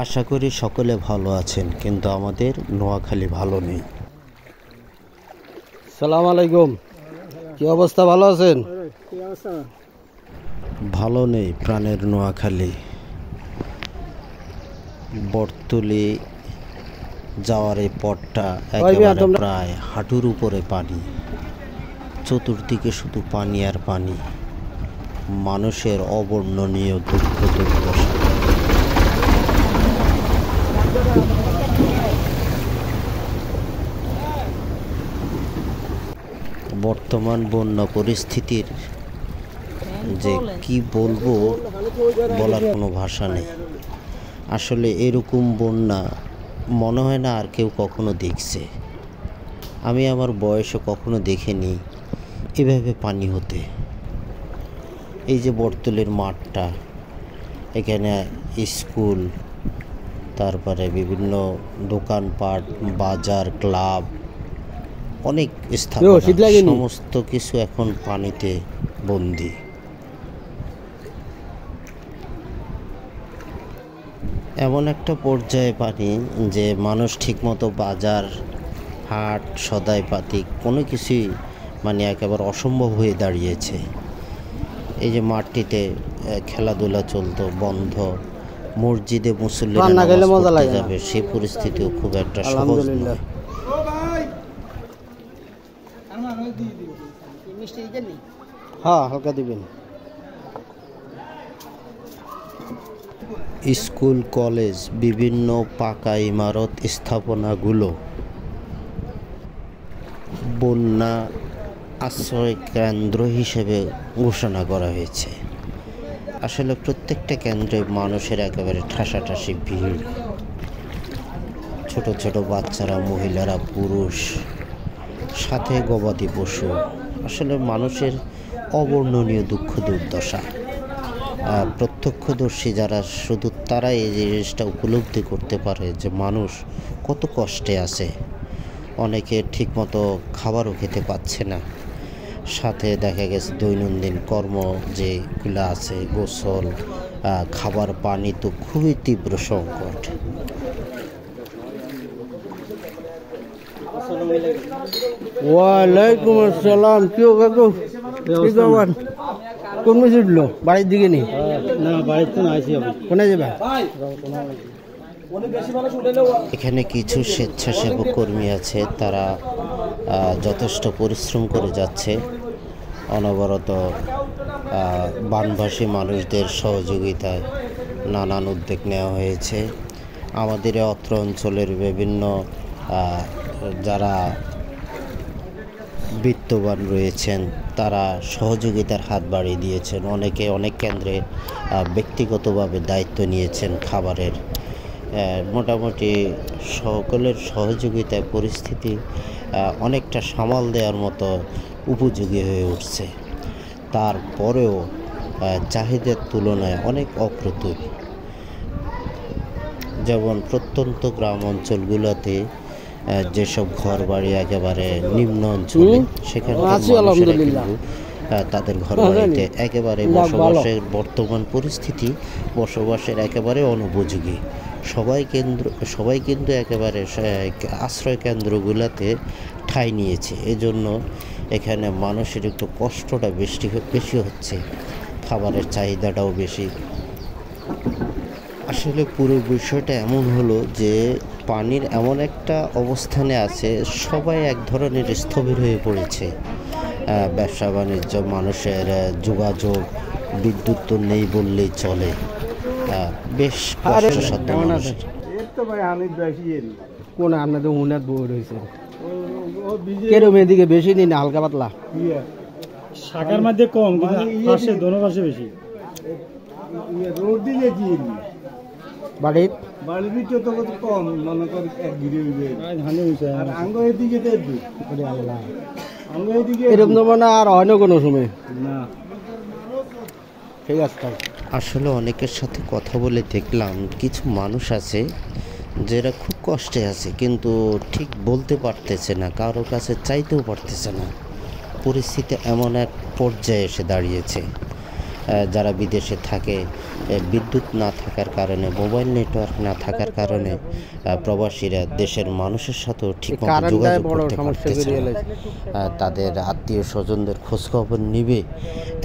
আশা করি সকলে ভালো আছেন, কিন্তু আমাদের নোয়াখালী ভালো নেই। সালাম আলাইকুম, কি অবস্থা? ভালো আছেন? ভালো নেই প্রাণের নোয়াখালী। বর্তলি যাওয়ার এই পথটা একেবারে প্রায় হাঁটুর উপরে পানি, চতুর্দিকে শুধু পানি আর পানি, মানুষের অবর্ণনীয় দুঃখ দুর্দশা। বর্তমান বন্যা পরিস্থিতির যে কি বলবো, বলার কোনো ভাষা নেই। আসলে এরকম বন্যা মনে হয় না আর কেউ কখনো দেখছে। আমি আমার বয়সে কখনো দেখিনি এভাবে পানি হতে। এই যে বর্তলের মাঠটা, এখানে স্কুল, তারপরে বিভিন্ন দোকানপাট, বাজার, ক্লাব, অনেক স্থাপনা, সমস্ত কিছু এখন পানিতে বন্দি। এমন একটা পর্যায়ে পানি যে মানুষ ঠিকমতো বাজার, হাট, সদাইপাতি কোনো কিছুই একেবারে অসম্ভব হয়ে দাঁড়িয়েছে। এই যে মাঠটিতে খেলাধুলা চলতো বন্ধ, মসজিদে মুসল্লিরা নামাজ পড়তে যাবে, সেই পরিস্থিতিও খুব একটা সহজ নয়। হ্যাঁ, হালকা দিবেন। স্কুল, কলেজ, বিভিন্ন পাকা ইমারত স্থাপনাগুলো বন্যা আশ্রয় কেন্দ্র হিসেবে ঘোষণা করা হয়েছে। আসলে প্রত্যেকটা কেন্দ্রে মানুষের একেবারে ঠাসাঠাসি ভিড়, ছোট ছোট বাচ্চারা, মহিলারা, পুরুষ, সাথে গবাদি পশু। আসলে মানুষের অবর্ণনীয় দুঃখ দুর্দশা। প্রত্যক্ষদর্শী যারা, শুধু তারাই এই জিনিসটা উপলব্ধি করতে পারে যে মানুষ কত কষ্টে আছে। অনেকে ঠিকমতো খাবারও খেতে পাচ্ছে না, সাথে দেখা গেছে দৈনন্দিন কর্ম যেগুলো আছে, গোসল, খাবার, পানি তো খুবই তীব্র সংকট। ওয়ালাইকুম আসসালাম। কি কাকু, কি খবর? কোন মিছিল উঠলো? বাড়ির দিকে নেই না, বাড়িতে না আইছি। কোনে যাবে? এখানে কিছু স্বেচ্ছাসেবক কর্মী আছে, তারা যথেষ্ট পরিশ্রম করে যাচ্ছে। অনবরত বানভাসী মানুষদের সহযোগিতায় নানান উদ্যোগ নেওয়া হয়েছে। আমাদের অত্র অঞ্চলের বিভিন্ন যারা বিত্তবান রয়েছেন, তারা সহযোগিতার হাত বাড়িয়ে দিয়েছেন। অনেকে অনেক কেন্দ্রে ব্যক্তিগতভাবে দায়িত্ব নিয়েছেন খাবারের। মোটামুটি সকলের সহযোগিতায় পরিস্থিতি অনেকটা সামাল দেওয়ার মতো উপযোগী হয়ে উঠছে। তারপরেও চাহিদার তুলনায় অনেক অপ্রতুল। যেমন প্রত্যন্ত গ্রাম অঞ্চলগুলোতে যেসব ঘর বাড়ি একেবারে নিম্ন অঞ্চলে, সেখানে তাদের ঘর বাড়িতে একেবারে বসবাসের বর্তমান পরিস্থিতি বসবাসের একেবারে অনুপযোগী। সবাই কিন্তু একেবারে আশ্রয় কেন্দ্রগুলোতে ঠাঁই নিয়েছে। এজন্য এখানে মানুষের একটু কষ্টটা বেশি হচ্ছে, খাবারের চাহিদাটাও বেশি। আসলে পুরো বিষয়টা এমন হলো যে পানির এমন একটা অবস্থানে আছে, সবাই এক ধরনের স্থবির হয়ে পড়েছে। ব্যবসা বাণিজ্য, মানুষের যোগাযোগ, বিদ্যুৎ তো নেই বললেই চলে। বেশ কষ্টসাধ্য। কোন আপনাদের উনার বই রয়েছে কেরম? এদিকে বেশি নিন, হালকা পাতলা শাখার মধ্যে কম, পাশে দোনো পাশে বেশি। রোড দিকে কি বাড়ির বাড়ির তো কম, মনে করি এক গিরে আর আঙ্গ এদিকে এরকম তো মানে আর হয় না কোনো সময় না। ঠিক আছে। আসলে অনেকের সাথে কথা বলে দেখলাম, কিছু মানুষ আছে যারা খুব কষ্টে আছে, কিন্তু ঠিক বলতে পারতেছে না, কারোর কাছে চাইতেও পারতেছে না। পরিস্থিতি এমন এক পর্যায়ে এসে দাঁড়িয়েছে। যারা বিদেশে থাকে, বিদ্যুৎ না থাকার কারণে, মোবাইল নেটওয়ার্ক না থাকার কারণে প্রবাসীরা দেশের মানুষের সাথেও ঠিকমতো যোগাযোগ করতে পারতেছে না। তাদের আত্মীয় স্বজনদের খোঁজখবর নিবে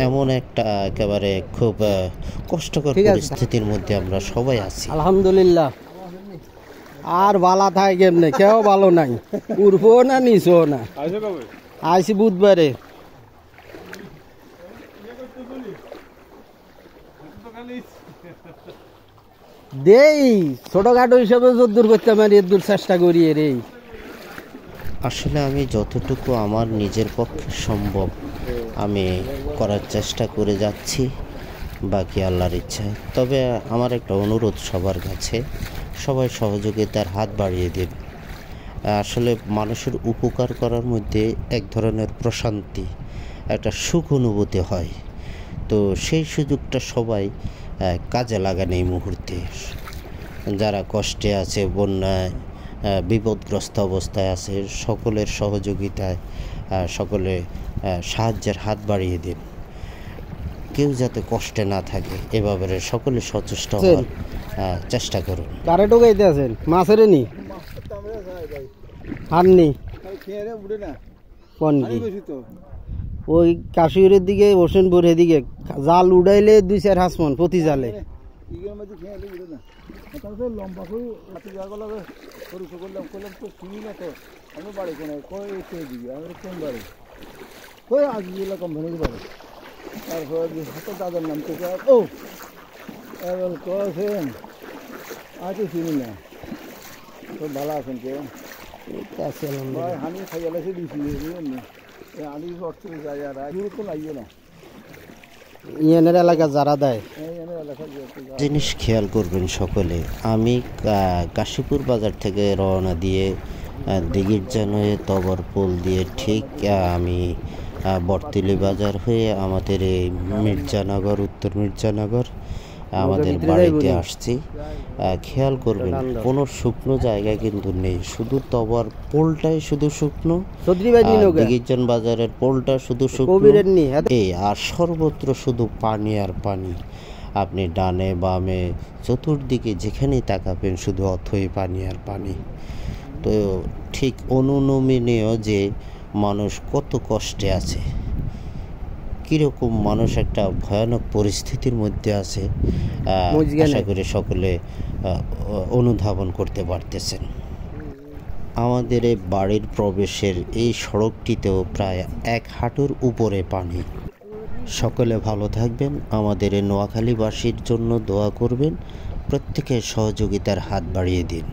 এমন একটা একেবারে খুব কষ্টকর পরিস্থিতির মধ্যে আমরা সবাই আছি। আলহামদুলিল্লাহ। আর বালা থাকে কেমনে, কেউ ভালো নাই, উর্ফও না নিচও না। আইসি বুধবারে। দেই ছোটখাটো হিসাবে যদ্দূর করতে পারি এর দূর চেষ্টা করি রে। আসলে আমি যতটুকু আমার নিজের পক্ষে সম্ভব আমি করার চেষ্টা করে যাচ্ছি, বাকি আল্লাহর ইচ্ছা। তবে আমার একটা অনুরোধ সবার কাছে, সবাই সহযোগিতার হাত বাড়িয়ে দেবে। আসলে মানুষের উপকার করার মধ্যে এক ধরনের প্রশান্তি, একটা সুখ অনুভূতি হয়। তো সেই সুযোগটা সবাই কাজে লাগান এই মুহূর্তে। যারা কষ্টে আছে, বন্যায় বিপদগ্রস্ত অবস্থায় আছে, সকলের সহযোগিতায় সকলে সাহায্যের হাত বাড়িয়ে দেন। কেউ যাতে কষ্টে না থাকে এভাবে সকলে সচেষ্ট হওয়ার চেষ্টা করুন। কারে টোকাইতে আছেন মাছের নি হাননি কোন কি ওই কাশ্মীরের দিকে হোসেনপুরের দিকে জাল উড়াইলে 2-4 হাঁসমন প্রতি জালে। লম্বা করে হাতে জায়গা লাগে সরু করলাম করলাম তো চিনি না, তো আমি বাড়ি কোন কই দিবি আমি কোন বাড়ি কই আজ গেলে কম ভেঙে পারে। তারপর হাতে দাদার নাম থেকে ও এবার কেছেন আজকে চিনি না, তো ভালো আছেন কেউ আমি খাইয়া লাগছে দিয়েছি আমি অর্থ জায়গা তো লাগিয়ে না। ইয়ানের এলাকা যারা দেয় জিনিস খেয়াল করবেন সকলে। আমি কাশীপুর বাজার থেকে রওনা দিয়ে দিঘিরজান হয়ে তবরপুল দিয়ে ঠিক আমি বটতলী বাজার হয়ে আমাদের এই মির্জানগর, উত্তর মির্জানগর আমাদের বাড়িতে আসছি। খেয়াল করবেন কোনো শুকনো জায়গা কিন্তু নেই, শুধু তবর পোলটাই শুধু শুকনো, দিঘিরজান বাজারের পোলটা শুধু শুকনো, এই আর সর্বত্র শুধু পানি আর পানি। আপনি ডানে বামে চতুর্দিকে যেখানেই তাকাবেন শুধু অথই পানি আর পানি। তো ঠিক অনুনমনীয় যে মানুষ কত কষ্টে আছে, কীরকম মানুষ একটা ভয়ানক পরিস্থিতির মধ্যে আছে, আশা করি সকলে অনুধাবন করতে পারতেছেন। আমাদের এই বাড়ির প্রবেশের এই সড়কটিতেও প্রায় 1 হাঁটুর উপরে পানি। সকলে ভালো থাকবেন, আমাদের এই নোয়াখালীবাসীর জন্য দোয়া করবেন, প্রত্যেকের সহযোগিতার হাত বাড়িয়ে দিন।